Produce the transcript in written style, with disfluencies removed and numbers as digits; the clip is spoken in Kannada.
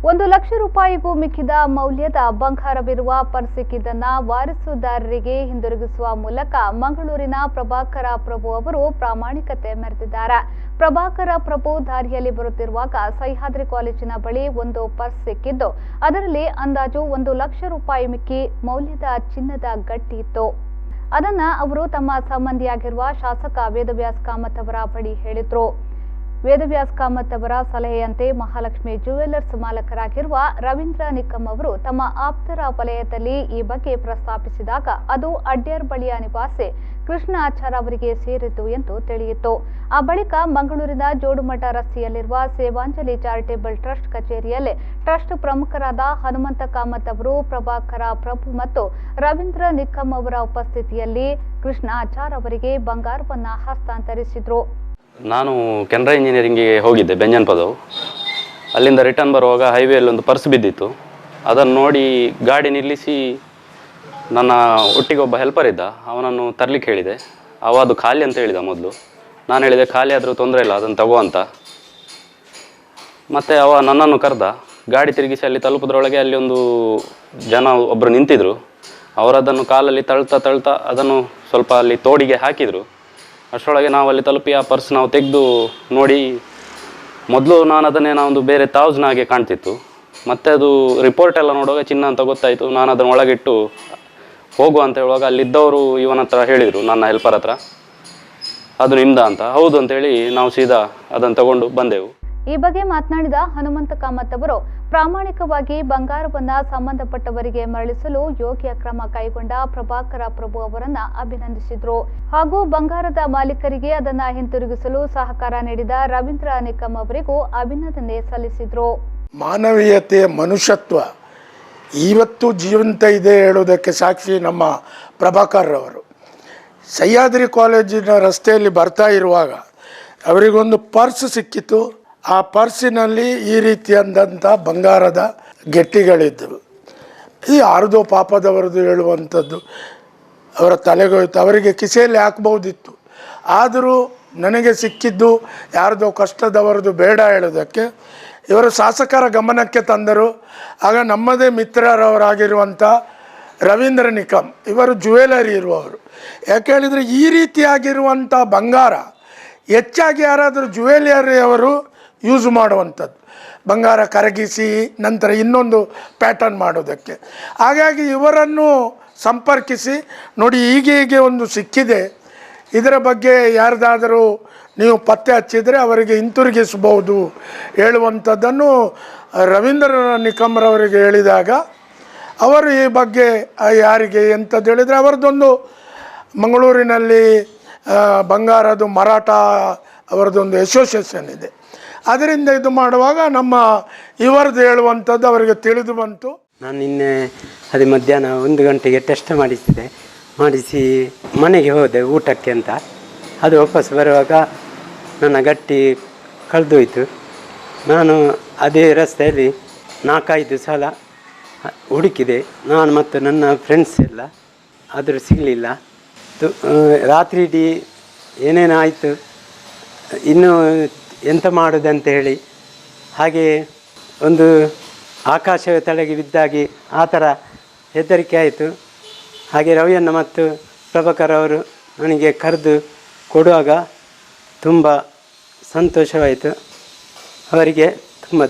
1,00,000 ರೂಪಾಯಿಗೂ ಮಿಕ್ಕಿದ ಮೌಲ್ಯದ ಬಂಗಾರವಿರುವ ಪರ್ಸ್ ಸಿಕ್ಕಿದ್ದನ್ನ ವಾರಸುದಾರರಿಗೆ ಹಿಂದಿರುಗಿಸುವ ಮೂಲಕ ಮಂಗಳೂರಿನ ಪ್ರಭಾಕರ ಪ್ರಭು ಅವರು ಪ್ರಾಮಾಣಿಕತೆ ಮೆರೆದಿದ್ದಾರೆ. ಪ್ರಭಾಕರ ಪ್ರಭು ದಾರಿಯಲ್ಲಿ ಬರುತ್ತಿರುವಾಗ ಸಹ್ಯಾದ್ರಿ ಕಾಲೇಜಿನ ಬಳಿ ಒಂದು ಪರ್ಸ್ ಸಿಕ್ಕಿದ್ದು ಅದರಲ್ಲಿ ಅಂದಾಜು 1,00,000 ರೂಪಾಯಿ ಮಿಕ್ಕಿ ಮೌಲ್ಯದ ಚಿನ್ನದ ಗಟ್ಟಿ ಇತ್ತು. ಅದನ್ನ ಅವರು ತಮ್ಮ ಸಂಬಂಧಿಯಾಗಿರುವ ಶಾಸಕ ವೇದವ್ಯಾಸ್ ಕಾಮತ್ ಅವರ ಬಳಿ ಹೇಳಿದ್ರು. ವೇದವ್ಯಾಸ್ ಕಾಮತ್ ಅವರ ಸಲಹೆಯಂತೆ ಮಹಾಲಕ್ಷ್ಮಿ ಜ್ಯುವೆಲ್ಲರ್ಸ್ ಮಾಲಕರಾಗಿರುವ ರವೀಂದ್ರ ನಿಕಮ್ ಅವರು ತಮ್ಮ ಆಪ್ತರ ವಲಯದಲ್ಲಿ ಈ ಬಗ್ಗೆ ಪ್ರಸ್ತಾಪಿಸಿದಾಗ ಅದು ಅಡ್ಯಾರ್ ಬಳಿಯ ನಿವಾಸಿ ಕೃಷ್ಣ ಆಚಾರ್ ಅವರಿಗೆ ಸೇರಿತು ಎಂದು ತಿಳಿಯಿತು. ಆ ಬಳಿಕ ಮಂಗಳೂರಿನ ಜೋಡುಮಠ ರಸ್ತೆಯಲ್ಲಿರುವ ಸೇವಾಂಜಲಿ ಚಾರಿಟೇಬಲ್ ಟ್ರಸ್ಟ್ ಕಚೇರಿಯಲ್ಲಿ ಟ್ರಸ್ಟ್ ಪ್ರಮುಖರಾದ ಹನುಮಂತ ಕಾಮತ್ ಅವರು ಪ್ರಭಾಕರ ಪ್ರಭು ಮತ್ತು ರವೀಂದ್ರ ನಿಕಮ್ ಅವರ ಉಪಸ್ಥಿತಿಯಲ್ಲಿ ಕೃಷ್ಣ ಆಚಾರ್ ಅವರಿಗೆ ಬಂಗಾರವನ್ನು ಹಸ್ತಾಂತರಿಸಿದರು. ನಾನು ಕೆನರಾ ಇಂಜಿನಿಯರಿಂಗ್ಗೆ ಹೋಗಿದ್ದೆ ಬೆಂಜನ್ಪದವು. ಅಲ್ಲಿಂದ ರಿಟರ್ನ್ ಬರುವಾಗ ಹೈವೇಯಲ್ಲಿ ಒಂದು ಪರ್ಸ್ ಬಿದ್ದಿತ್ತು. ಅದನ್ನು ನೋಡಿ ಗಾಡಿ ನಿಲ್ಲಿಸಿ ನನ್ನ ಒಟ್ಟಿಗೆ ಒಬ್ಬ ಹೆಲ್ಪರ್ ಇದ್ದ, ಅವನನ್ನು ತರಲಿಕ್ಕೆ ಹೇಳಿದೆ. ಅವ ಅದು ಖಾಲಿ ಅಂತ ಹೇಳಿದ ಮೊದಲು. ನಾನು ಹೇಳಿದೆ ಖಾಲಿ ಆದರೂ ತೊಂದರೆ ಇಲ್ಲ, ಅದನ್ನು ತಗೋ ಅಂತ. ಮತ್ತು ಅವ ನನ್ನನ್ನು ಕರೆದ. ಗಾಡಿ ತಿರುಗಿಸಿ ಅಲ್ಲಿ ತಲುಪುದ್ರೊಳಗೆ ಅಲ್ಲಿ ಒಂದು ಜನ ಒಬ್ಬರು ನಿಂತಿದ್ದರು. ಅವರದನ್ನು ಕಾಲಲ್ಲಿ ತಳ್ತಾ ಅದನ್ನು ಸ್ವಲ್ಪ ಅಲ್ಲಿ ತೋಡಿಗೆ ಹಾಕಿದರು. ಅಷ್ಟರೊಳಗೆ ನಾವು ಅಲ್ಲಿ ತಲುಪಿ ಆ ಪರ್ಸ್ ನಾವು ತೆಗೆದು ನೋಡಿ, ಮೊದಲು ನಾನು ಅದನ್ನೇ ನಾವೊಂದು ಬೇರೆ ತಾಜ್ನಾಗೆ ಕಾಣ್ತಿತ್ತು. ಮತ್ತು ಅದು ರಿಪೋರ್ಟ್ ಎಲ್ಲ ನೋಡುವಾಗ ಚಿನ್ನ ಅಂತ ಗೊತ್ತಾಯಿತು. ನಾನು ಅದನ್ನು ಒಳಗಿಟ್ಟು ಹೋಗುವ ಅಂತ ಹೇಳುವಾಗ ಅಲ್ಲಿದ್ದವರು ಇವನ ಹತ್ರ ಹೇಳಿದರು, ನನ್ನ ಹೆಲ್ಪರ್ ಹತ್ರ, ಅದು ನಿಮ್ದ ಅಂತ. ಹೌದು ಅಂತೇಳಿ ನಾವು ಸೀದಾ ಅದನ್ನು ತಗೊಂಡು ಬಂದೆವು. ಈ ಬಗ್ಗೆ ಮಾತನಾಡಿದ ಹನುಮಂತ ಕಾಮತ್ ಅವರು ಪ್ರಾಮಾಣಿಕವಾಗಿ ಬಂಗಾರವನ್ನ ಸಂಬಂಧಪಟ್ಟವರಿಗೆ ಮರಳಿಸಲು ಯೋಗ್ಯ ಕ್ರಮ ಕೈಗೊಂಡ ಪ್ರಭಾಕರ ಪ್ರಭು ಅವರನ್ನ ಅಭಿನಂದಿಸಿದ್ರು. ಹಾಗೂ ಬಂಗಾರದ ಮಾಲೀಕರಿಗೆ ಅದನ್ನ ಹಿಂತಿರುಗಿಸಲು ಸಹಕಾರ ನೀಡಿದ ರವೀಂದ್ರ ನಿಕಮ್ ಅವರಿಗೂ ಅಭಿನಂದನೆ ಸಲ್ಲಿಸಿದ್ರು. ಮಾನವೀಯತೆ, ಮನುಷ್ಯತ್ವ ಇವತ್ತು ಜೀವಂತ ಇದೆ ಹೇಳುವುದಕ್ಕೆ ಸಾಕ್ಷಿ ನಮ್ಮ ಪ್ರಭಾಕರ್ ಅವರು. ಸಹ್ಯಾದ್ರಿ ಕಾಲೇಜಿನ ರಸ್ತೆಯಲ್ಲಿ ಬರ್ತಾ ಇರುವಾಗ ಅವರಿಗೊಂದು ಪರ್ಸ್ ಸಿಕ್ಕಿತು. ಆ ಪರ್ಸಿನಲ್ಲಿ ಈ ರೀತಿಯಾದಂಥ ಬಂಗಾರದ ಗೆಟ್ಟಿಗಳಿದ್ದವು. ಈ ಯಾರದೋ ಪಾಪದವರದು ಹೇಳುವಂಥದ್ದು ಅವರ ತಲೆಗೋಯ್ತು. ಅವರಿಗೆ ಕಿಸೆಯಲ್ಲಿ ಹಾಕ್ಬೋದಿತ್ತು. ಆದರೂ ನನಗೆ ಸಿಕ್ಕಿದ್ದು ಯಾರದೋ ಕಷ್ಟದವರದು ಬೇಡ ಹೇಳೋದಕ್ಕೆ ಇವರು ಶಾಸಕರ ಗಮನಕ್ಕೆ ತಂದರು. ಆಗ ನಮ್ಮದೇ ಮಿತ್ರರವರಾಗಿರುವಂಥ ರವೀಂದ್ರ ನಿಕಮ್ ಇವರು ಜ್ಯುವೆಲರಿ ಇರುವವರು. ಯಾಕೆ ಹೇಳಿದರೆ ಈ ರೀತಿಯಾಗಿರುವಂಥ ಬಂಗಾರ ಹೆಚ್ಚಾಗಿ ಯಾರಾದರೂ ಜ್ಯುವೆಲರಿ ಅವರು ಯೂಸ್ ಮಾಡುವಂಥದ್ದು, ಬಂಗಾರ ಕರಗಿಸಿ ನಂತರ ಇನ್ನೊಂದು ಪ್ಯಾಟರ್ನ್ ಮಾಡೋದಕ್ಕೆ. ಹಾಗಾಗಿ ಇವರನ್ನು ಸಂಪರ್ಕಿಸಿ ನೋಡಿ, ಹೀಗೆ ಒಂದು ಸಿಕ್ಕಿದೆ, ಇದರ ಬಗ್ಗೆ ಯಾರ್ದಾದರೂ ನೀವು ಪತ್ತೆ ಹಚ್ಚಿದರೆ ಅವರಿಗೆ ಹಿಂತಿರುಗಿಸಬಹುದು ಹೇಳುವಂಥದ್ದನ್ನು ರವೀಂದ್ರ ನಿಕಮ್ರವರಿಗೆ ಹೇಳಿದಾಗ ಅವರು ಈ ಬಗ್ಗೆ ಯಾರಿಗೆ ಎಂಥದ್ದು ಹೇಳಿದರೆ ಅವರದೊಂದು ಮಂಗಳೂರಿನಲ್ಲಿ ಬಂಗಾರದು ಮರಾಠ ಅವರದೊಂದು ಅಸೋಸಿಯೇಷನ್ ಇದೆ. ಅದರಿಂದ ಇದು ಮಾಡುವಾಗ ನಮ್ಮ ಇವರದ್ದು ಹೇಳುವಂಥದ್ದು ಅವರಿಗೆ ತಿಳಿದು ಬಂತು. ನಾನು ನಿನ್ನೆ ಅದು ಮಧ್ಯಾಹ್ನ 1 ಗಂಟೆಗೆ ಟೆಸ್ಟ್ ಮಾಡಿಸಿ ಮನೆಗೆ ಹೋದೆ ಊಟಕ್ಕೆ ಅಂತ. ಅದು ವಾಪಸ್ ಬರುವಾಗ ನನ್ನ ಗಟ್ಟಿ ಕಳೆದೋಯ್ತು. ನಾನು ಅದೇ ರಸ್ತೆಯಲ್ಲಿ 4-5 ಸಲ ಹುಡುಕಿದೆ, ನಾನು ಮತ್ತು ನನ್ನ ಫ್ರೆಂಡ್ಸ್ ಎಲ್ಲ. ಆದರೂ ಸಿಗಲಿಲ್ಲ. ರಾತ್ರಿ ಇಡೀ ಏನೇನಾಯಿತು, ಇನ್ನೂ ಎಂತ ಮಾಡೋದಂತ ಹೇಳಿ ಹಾಗೆ ಒಂದು ಆಕಾಶವೇ ತಲೆಗೆ ಬಿದ್ದಾಗಿ ಆ ಥರ ಹೆದರಿಕೆ ಆಯಿತು. ಹಾಗೆ ರವಿಯಣ್ಣ ಮತ್ತು ಪ್ರಭಾಕರ್ ಅವರು ನನಗೆ ಕರೆದು ಕೊಡುವಾಗ ತುಂಬ ಸಂತೋಷವಾಯಿತು. ಅವರಿಗೆ